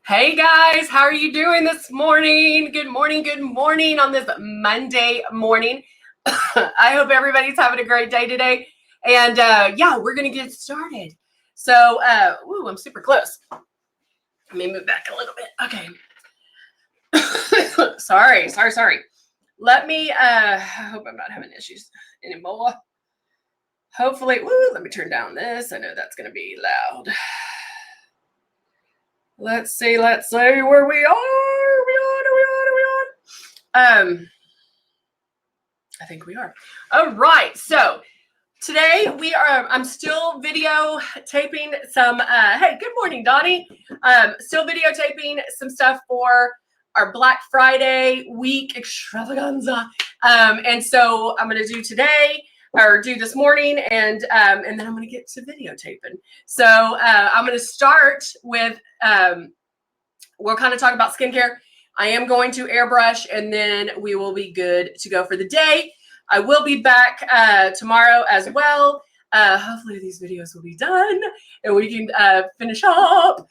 Hey guys, how are you doing this morning? Good morning on this Monday morning. I hope everybody's having a great day today. And yeah, we're going to get started. So, ooh, I'm super close. Let me move back a little bit. Okay. Sorry. Let me, I hope I'm not having issues anymore. Hopefully, let me turn down this. I know that's going to be loud. Let's see where we are. I think we are. All right. So today I'm still videotaping some, hey, good morning, Donnie. Still videotaping some stuff for our Black Friday week extravaganza. And so I'm going to do today or do this morning and then I'm going to get to videotaping. So I'm going to start with, we'll kind of talk about skincare. I am going to airbrush and then we will be good to go for the day. I will be back tomorrow as well. Hopefully these videos will be done and we can finish up.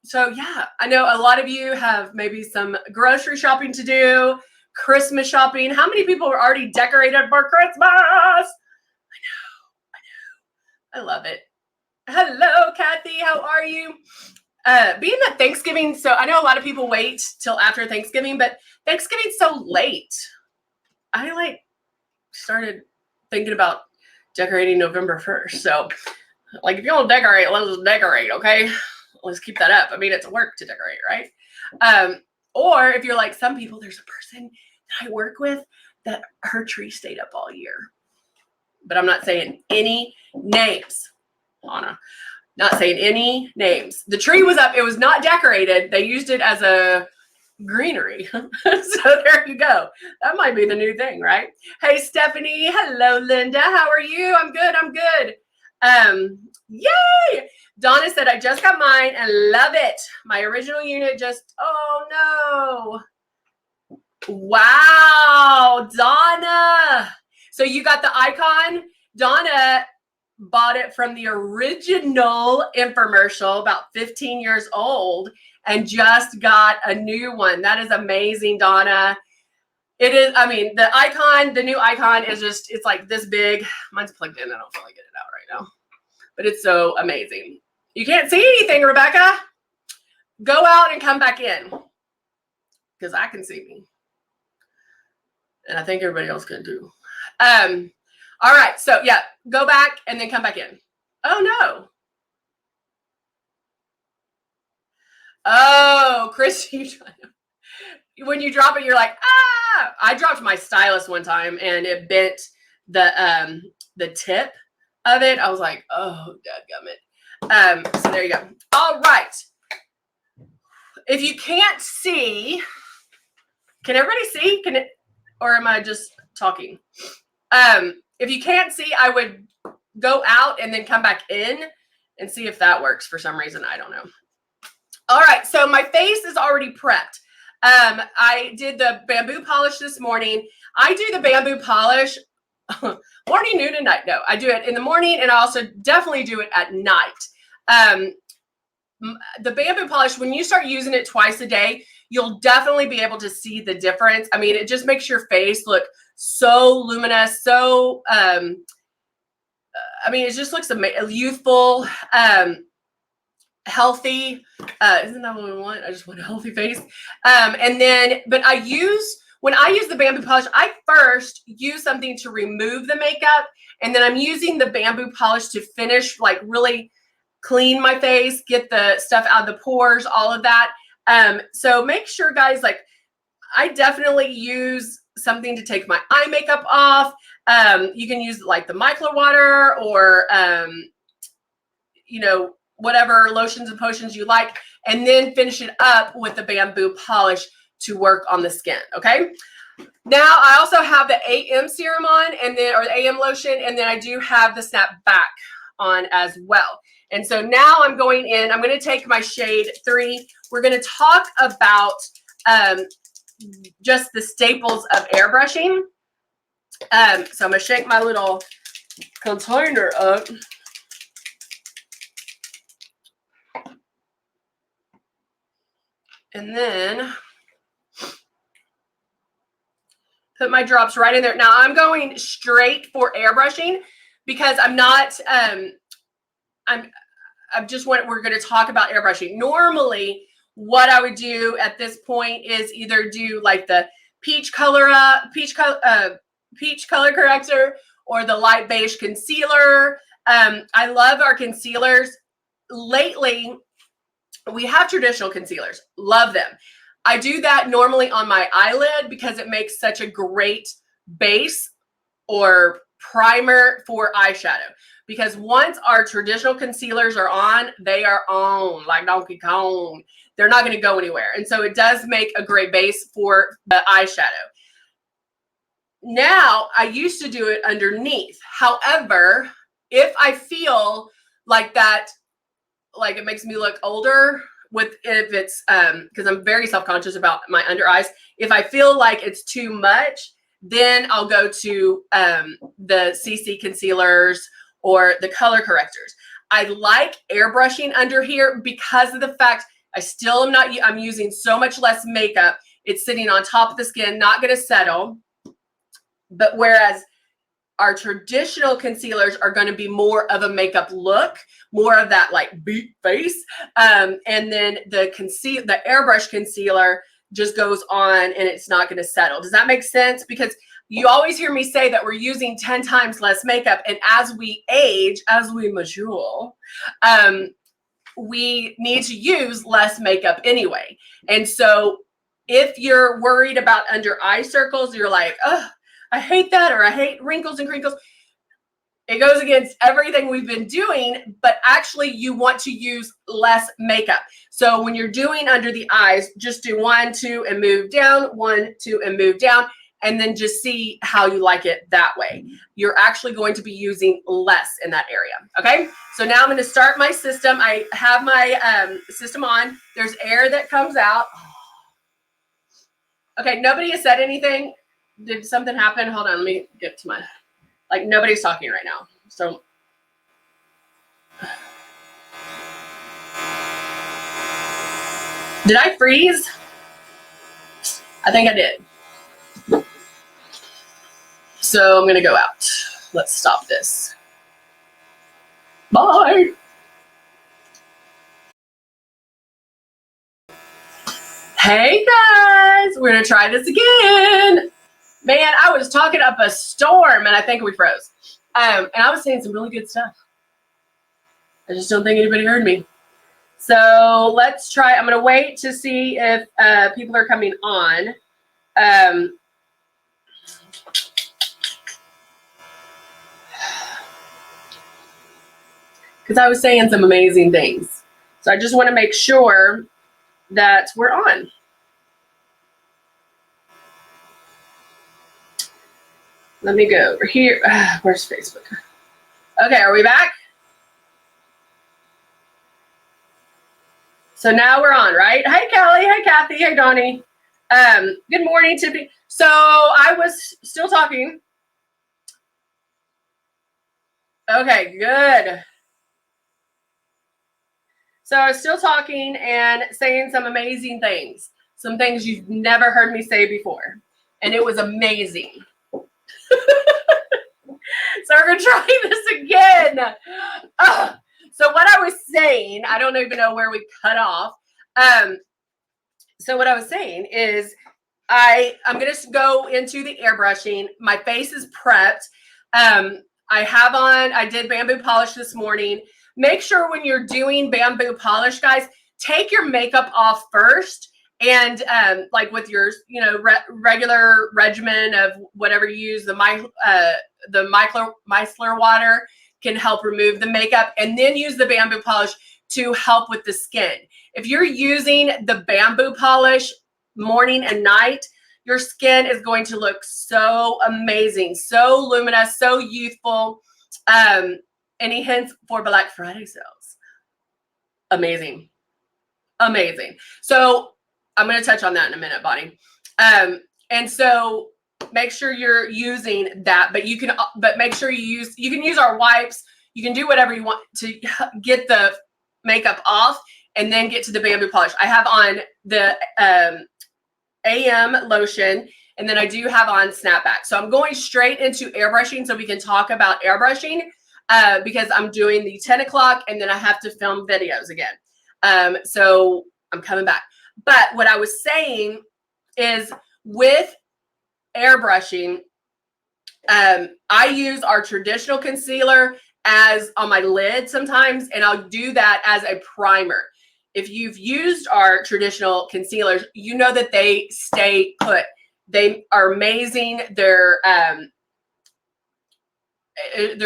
So yeah, I know a lot of you have maybe some grocery shopping to do, Christmas shopping. How many people are already decorated for Christmas? I know. I love it. Hello, Kathy. How are you? Being that Thanksgiving, so I know a lot of people wait till after Thanksgiving, but Thanksgiving's so late. I started thinking about decorating November 1st. So if you want to decorate, let's decorate, okay? Let's keep that up. I mean, it's work to decorate, right? Or if you're like some people, there's a person that I work with that her tree stayed up all year. But I'm not saying any names, Anna. Not saying any names. The tree was up. It was not decorated. They used it as a greenery. So there you go. That might be the new thing, right? Hey, Stephanie. Hello, Linda. How are you? I'm good. Yay! Donna said, I just got mine and love it. My original unit just, oh no. Wow, Donna. So you got the icon? Donna bought it from the original infomercial, about 15 years old, and just got a new one. That is amazing, Donna. It is, I mean, the new icon is just, it's like this big. Mine's plugged in. I don't feel like getting it out right now. But it's so amazing. You can't see anything, Rebecca. Go out and come back in. Because I can see me. And I think everybody else can too. All right, so yeah, go back and then come back in. Oh no. Oh, Chris, when you drop it, you're like, ah! I dropped my stylus one time and it bent the tip of it. I was like, oh, dadgummit. So there you go. All right. If you can't see, can everybody see? Can it, or am I just talking? If you can't see, I would go out and then come back in and see if that works for some reason. I don't know. All right, so my face is already prepped. I did the bamboo polish this morning. I do the bamboo polish morning, noon, and night. No, I do it in the morning, and I also definitely do it at night. The bamboo polish, when you start using it twice a day, you'll definitely be able to see the difference. I mean, it just makes your face look so luminous, so, I mean, it just looks youthful, healthy. Isn't that what we want? I just want a healthy face. And then, but when I use the bamboo polish, I first use something to remove the makeup, and then I'm using the bamboo polish to finish, like really clean my face, get the stuff out of the pores, all of that. So make sure, guys, like I definitely use something to take my eye makeup off. You can use like the micellar water or, you know, whatever lotions and potions you like, and then finish it up with the bamboo polish to work on the skin. Okay. Now I also have the AM serum on, and then, or the AM lotion, and then I do have the Snap Back on as well. And so now I'm going in, I'm going to take my shade 3. We're going to talk about just the staples of airbrushing. So I'm going to shake my little container up. And then put my drops right in there. Now I'm going straight for airbrushing because I'm not, we're going to talk about airbrushing. Normally what I would do at this point is either do like the peach color corrector or the light beige concealer. I love our concealers. Lately, we have traditional concealers. Love them. I do that normally on my eyelid because it makes such a great base or primer for eyeshadow. Because once our traditional concealers are on, they are on like Donkey Kong. They're not going to go anywhere. And so it does make a great base for the eyeshadow. Now, I used to do it underneath. However, if I feel like that, like it makes me look older, if it's because I'm very self-conscious about my under eyes. If I feel like it's too much, then I'll go to the CC concealers or the color correctors. I like airbrushing under here because of the fact I'm using so much less makeup. It's sitting on top of the skin, not going to settle. But whereas our traditional concealers are going to be more of a makeup look, more of that like beat face. And then the airbrush concealer just goes on and it's not going to settle. Does that make sense? Because you always hear me say that we're using 10 times less makeup. And as we age, as we mature, we need to use less makeup anyway. And so if you're worried about under eye circles, you're like, oh, I hate that, or I hate wrinkles and crinkles. It goes against everything we've been doing, but actually you want to use less makeup. So when you're doing under the eyes, just do 1, 2, and move down, 1, 2, and move down, and then just see how you like it that way. You're actually going to be using less in that area, okay? So now I'm going to start my system. I have my system on. There's air that comes out. Okay, nobody has said anything. Did something happen? Hold on, let me get to my, like nobody's talking right now. So, did I freeze? I think I did. So I'm going to go out. Let's stop this. Bye. Hey guys, we're going to try this again. Man, I was talking up a storm and I think we froze. And I was saying some really good stuff. I just don't think anybody heard me. So let's try. I'm going to wait to see if people are coming on. Because I was saying some amazing things. So I just want to make sure that we're on. Let me go over here. Where's Facebook? Okay, are we back? So now we're on, right? Hey, Kelly. Hey, Kathy. Hey, Donnie. Good morning, Tiffany. So I was still talking. Okay, good. So I was still talking and saying some amazing things. Some things you've never heard me say before. And it was amazing. So we're going to try this again. So what I was saying, I don't even know where we cut off. So what I was saying is I'm going to go into the airbrushing. My face is prepped. I did bamboo polish this morning. Make sure when you're doing bamboo polish, guys, take your makeup off first. And like with your, regular regimen of whatever you use, the micellar water can help remove the makeup, and then use the bamboo polish to help with the skin. If you're using the bamboo polish morning and night, your skin is going to look so amazing, so luminous, so youthful. Any hints for Black Friday sales? Amazing. Amazing. So I'm going to touch on that in a minute, Bonnie. And so make sure you're using that, but make sure you can use our wipes. You can do whatever you want to get the makeup off. and then get to the bamboo polish. I have on the AM lotion, and then I do have on snapback. So I'm going straight into airbrushing so we can talk about airbrushing because I'm doing the 10 o'clock and then I have to film videos again. So I'm coming back. But what I was saying is with airbrushing, I use our traditional concealer as on my lid sometimes, and I'll do that as a primer. If you've used our traditional concealers, you know that they stay put. They are amazing. They're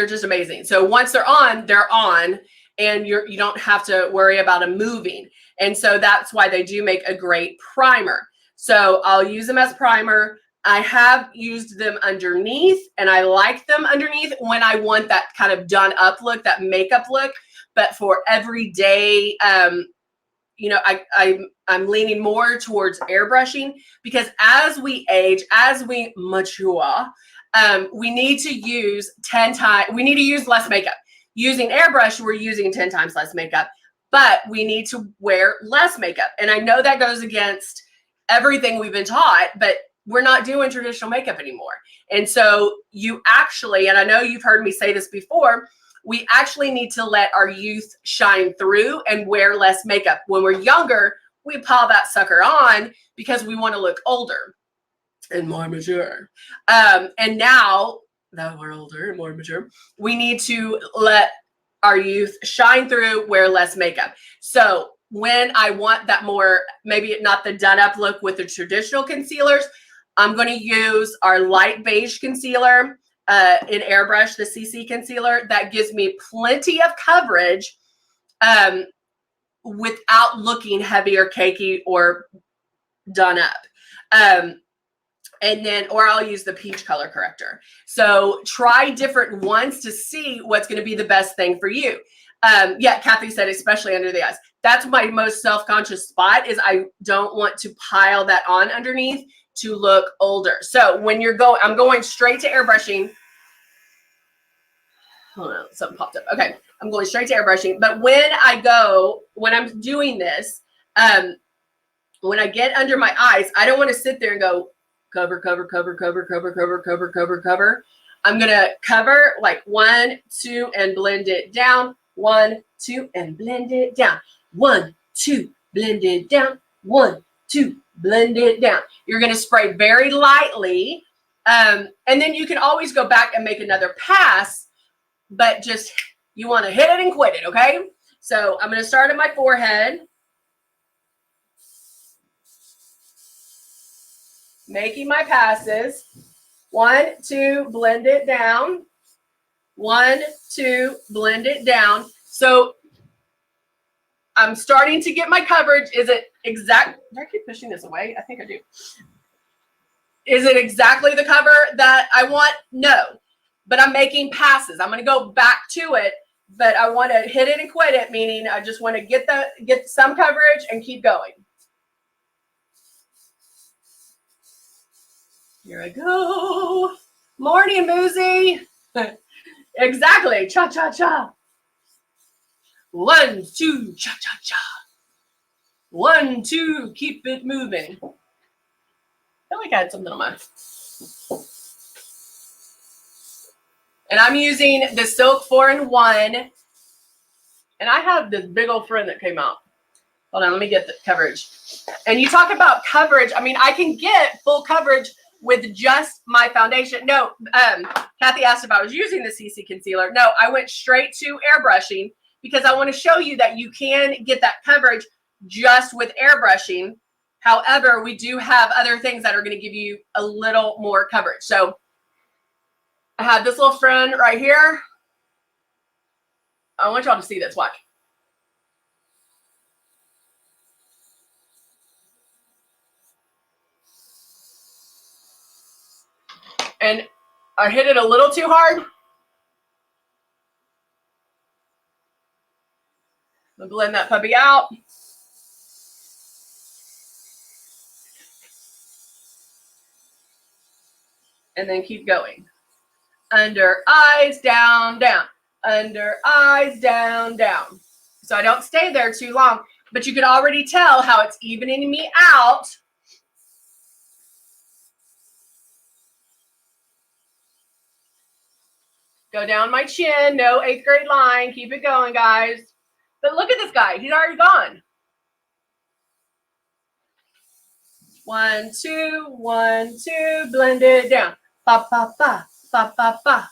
just amazing. So once they're on, and you don't have to worry about them moving. And so that's why they do make a great primer. So I'll use them as primer. I have used them underneath, and I like them underneath when I want that kind of done up look, that makeup look. But for everyday, you know, I'm leaning more towards airbrushing because as we age, as we mature, we need to use 10 times, we need to use less makeup. Using airbrush, we're using 10 times less makeup, but we need to wear less makeup. And I know that goes against everything we've been taught, but we're not doing traditional makeup anymore. And so you actually, and I know you've heard me say this before, we actually need to let our youth shine through and wear less makeup. When we're younger, we pile that sucker on because we want to look older and more mature. And now that we're older and more mature, we need to let our youth shine through, wear less makeup. So when I want that more, maybe not the done up look with the traditional concealers, I'm going to use our light beige concealer in airbrush, the CC concealer. That gives me plenty of coverage without looking heavy or cakey or done up. And then, or I'll use the peach color corrector. So try different ones to see what's going to be the best thing for you. Yeah, Kathy said, especially under the eyes. That's my most self-conscious spot, is I don't want to pile that on underneath to look older. So when you're going, I'm going straight to airbrushing. Hold on, something popped up. Okay, I'm going straight to airbrushing. But when I'm doing this, when I get under my eyes, I don't want to sit there and go cover, cover, cover, cover, cover, cover, cover, cover, cover. I'm going to cover like 1, 2, and blend it down. 1, 2, and blend it down. 1, 2, blend it down. 1, 2, blend it down. You're going to spray very lightly. And then you can always go back and make another pass, but just, you want to hit it and quit it. Okay. So I'm going to start at my forehead, making my passes. 1, 2, blend it down. 1, 2, blend it down. So I'm starting to get my coverage. Is it exact? Do I keep pushing this away? I think I do. Is it exactly the cover that I want? No, but I'm making passes. I'm going to go back to it, but I want to hit it and quit it, meaning I just want to get some coverage and keep going. Here I go. Morning, Moozy. Exactly. Cha, cha, cha. 1, 2, cha, cha, cha. 1, 2, keep it moving. I feel like I had something on my. And I'm using the Silk 4-in-1. And I have this big old friend that came out. Hold on, let me get the coverage. And you talk about coverage. I mean, I can get full coverage with just my foundation. No, Kathy asked if I was using the CC concealer. No, I went straight to airbrushing because I want to show you that you can get that coverage just with airbrushing. However, we do have other things that are going to give you a little more coverage. So I have this little friend right here. I want y'all to see this. Watch. And I hit it a little too hard. I'll blend that puppy out. And then keep going. Under, eyes, down, down. Under, eyes, down, down. So I don't stay there too long. but you can already tell how it's evening me out. Go down my chin, no 8th grade line. Keep it going, guys. But look at this guy. He's already gone. 1, 2, 1, 2. Blend it down. Ba, ba, ba, ba, ba, ba.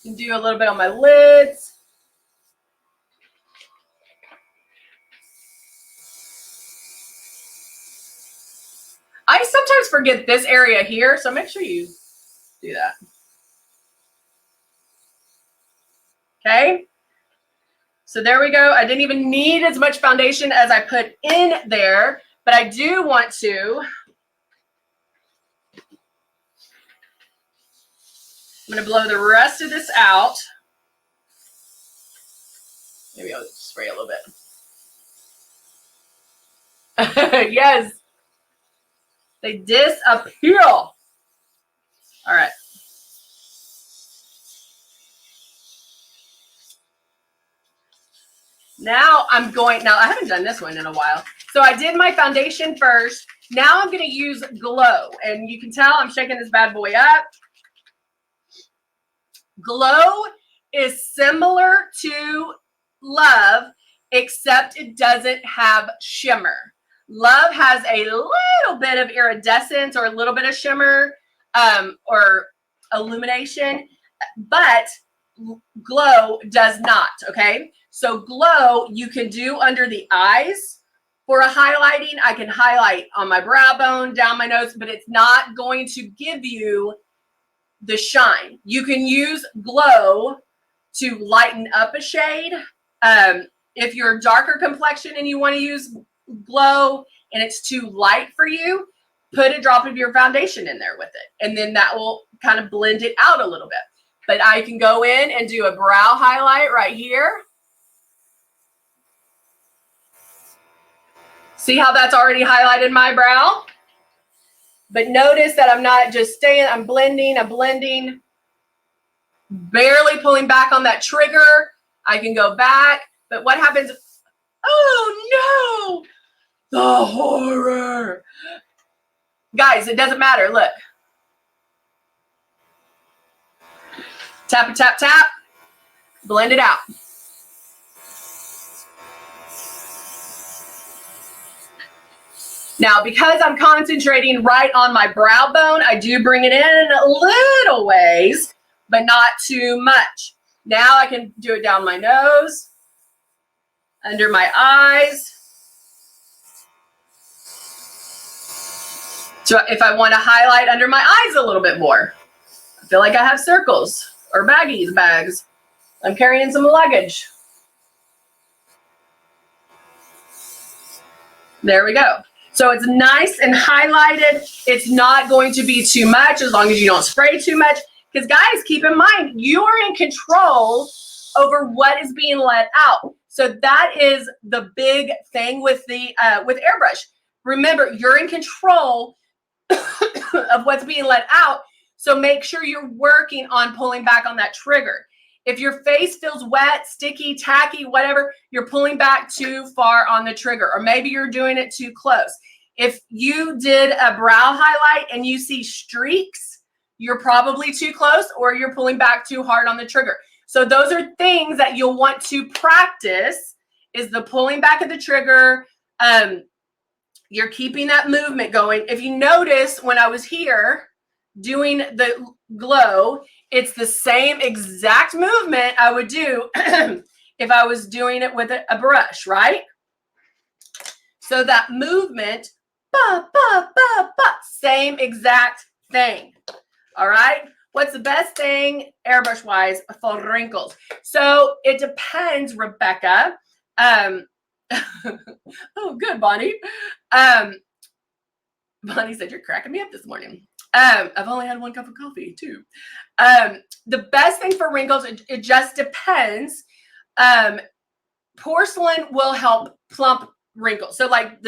You can do a little bit on my lids. I sometimes forget this area here, so make sure you do that. Okay. So there we go. I didn't even need as much foundation as I put in there, but I do want to. I'm going to blow the rest of this out. Maybe I'll spray a little bit. Yes. They disappear. All right. Now I haven't done this one in a while. So I did my foundation first. Now I'm going to use Glow. And you can tell I'm shaking this bad boy up. Glow is similar to Love, except it doesn't have shimmer. Love has a little bit of iridescence or a little bit of shimmer or illumination, but Glow does not, okay? So Glow you can do under the eyes for a highlighting. I can highlight on my brow bone, down my nose, but it's not going to give you the shine. You can use Glow to lighten up a shade. If you're darker complexion and you want to use Glow and it's too light for you, put a drop of your foundation in there with it. And then that will kind of blend it out a little bit. But I can go in and do a brow highlight right here. See how that's already highlighted my brow? But notice that I'm not just staying, I'm blending, barely pulling back on that trigger. I can go back, but what happens? Oh no, the horror. Guys, it doesn't matter, look. Tap it, tap, tap, blend it out. Now, because I'm concentrating right on my brow bone, I do bring it in a little ways, but not too much. Now I can do it down my nose, under my eyes. So if I want to highlight under my eyes a little bit more, I feel like I have circles or bags. I'm carrying some luggage. There we go. So it's nice and highlighted. It's not going to be too much as long as you don't spray too much. Because guys, keep in mind, you are in control over what is being let out. So that is the big thing with the with airbrush. Remember, you're in control of what's being let out. So make sure you're working on pulling back on that trigger. If your face feels wet, sticky, tacky, whatever, you're pulling back too far on the trigger, or maybe you're doing it too close. If you did a brow highlight and you see streaks, you're probably too close or you're pulling back too hard on the trigger. So those are things that you'll want to practice, is the pulling back of the trigger. You're keeping that movement going. If you notice when I was here doing the glow, it's the same exact movement I would do if I was doing it with a brush, right? So that movement, ba, ba, ba, ba, same exact thing. All right. What's the best thing airbrush wise for wrinkles? So it depends, Rebecca. Oh, good, Bonnie. Bonnie said, you're cracking me up this morning. I've only had one cup of coffee too. The best thing for wrinkles, it just depends. Porcelain will help plump wrinkles. So like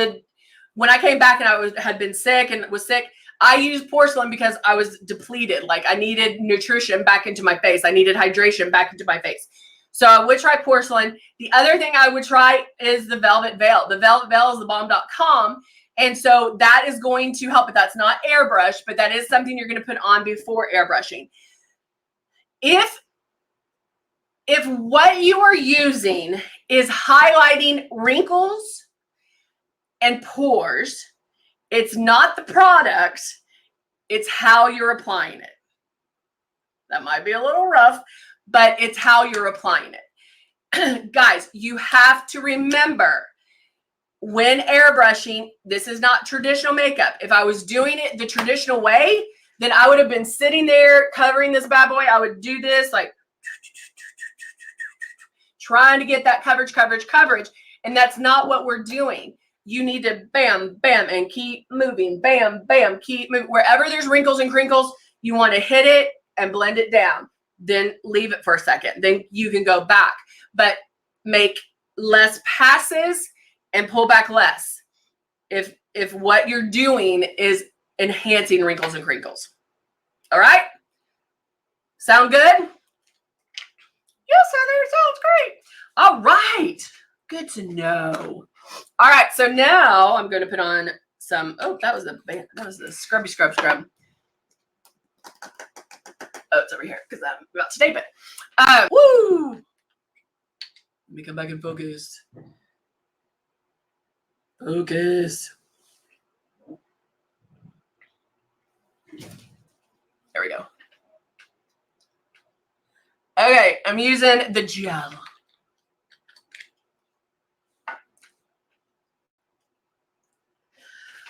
when I came back and I had been sick and was sick, I used porcelain because I was depleted. Like I needed nutrition back into my face. I needed hydration back into my face. So I would try porcelain. The other thing I would try is the velvet veil. The velvet veil is thebomb.com. And so that is going to help, but that's not airbrush, but that is something you're going to put on before airbrushing. If what you are using is highlighting wrinkles and pores, it's not the product, it's how you're applying it. That might be a little rough, but it's how you're applying it. Guys, you have to remember, when airbrushing, this is not traditional makeup. If I was doing it the traditional way, then I would have been sitting there covering this bad boy. I would do this like trying to get that coverage. And that's not what we're doing. You need to bam, bam, and keep moving. Bam, bam, keep moving. Wherever there's wrinkles and crinkles, you want to hit it and blend it down. Then leave it for a second. Then you can go back. But make less passes and pull back less if what you're doing is enhancing wrinkles and crinkles. All right? Sound good? Yes, Heather, sounds great. All right. Good to know. All right, so now I'm going to put on some, oh, that was the scrubby scrub. Oh, it's over here because I'm about to tape it. Woo! Let me come back and focus. Focus. There we go. Okay, I'm using the gel.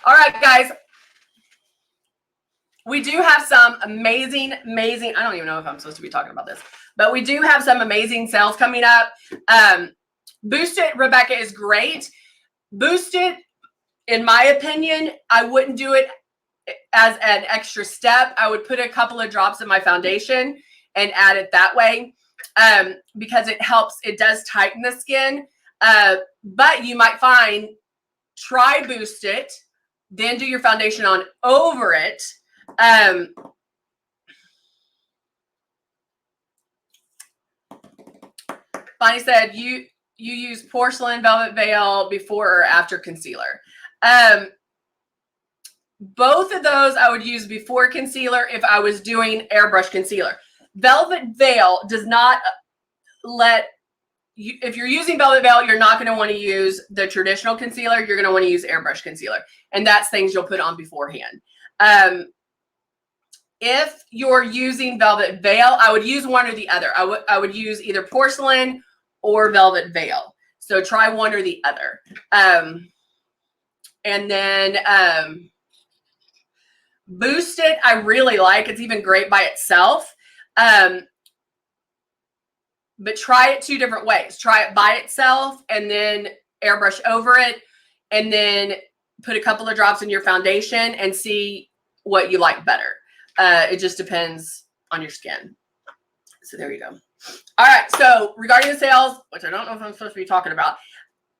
All right, guys. We do have some amazing, I don't even know if I'm supposed to be talking about this, but we do have some amazing sales coming up. Boost It, Rebecca, is great. Boost It, in my opinion, I wouldn't do it as an extra step. I would put a couple of drops in my foundation and add it that way because it helps. It does tighten the skin. But you might find, try Boost It, then do your foundation on over it. Bonnie said you use porcelain velvet veil before or after concealer. Both of those I would use before concealer if I was doing airbrush concealer. Velvet veil does not let you, if you're using velvet veil, you're not going to want to use the traditional concealer. You're going to want to use airbrush concealer, and that's things you'll put on beforehand. If you're using velvet veil, I would use one or the other. I would use either porcelain or velvet veil. So try one or the other. And then Boost It, I really like. It's even great by itself. But try it two different ways. Try it by itself and then airbrush over it, and then put a couple of drops in your foundation and see what you like better. It just depends on your skin. So there you go. All right. So regarding the sales, which I don't know if I'm supposed to be talking about,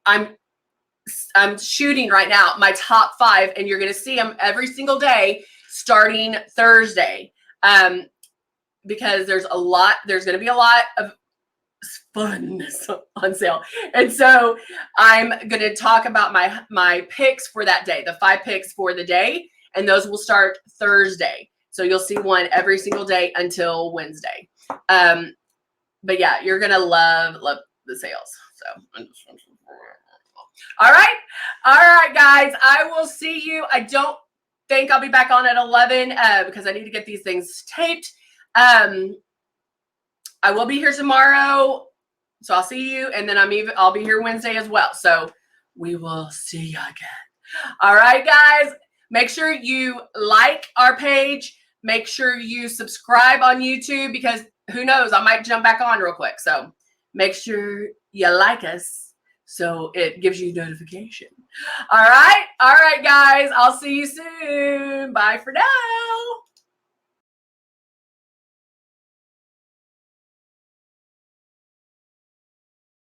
I'm shooting right now my top 5, and you're going to see them every single day starting Thursday. Because there's going to be a lot of funness on sale. And so I'm going to talk about my picks for that day, the 5 picks for the day, and those will start Thursday. So you'll see one every single day until Wednesday. But yeah, you're going to love the sales. So all right, guys, I will see you. I don't think I'll be back on at 11 because I need to get these things taped. I will be here tomorrow, so I'll see you, and then I'll be here Wednesday as well. So we will see you again. All right, guys, make sure you like our page. Make sure you subscribe on YouTube, because who knows, I might jump back on real quick. So make sure you like us so it gives you notification. All right, guys, I'll see you soon. Bye for now.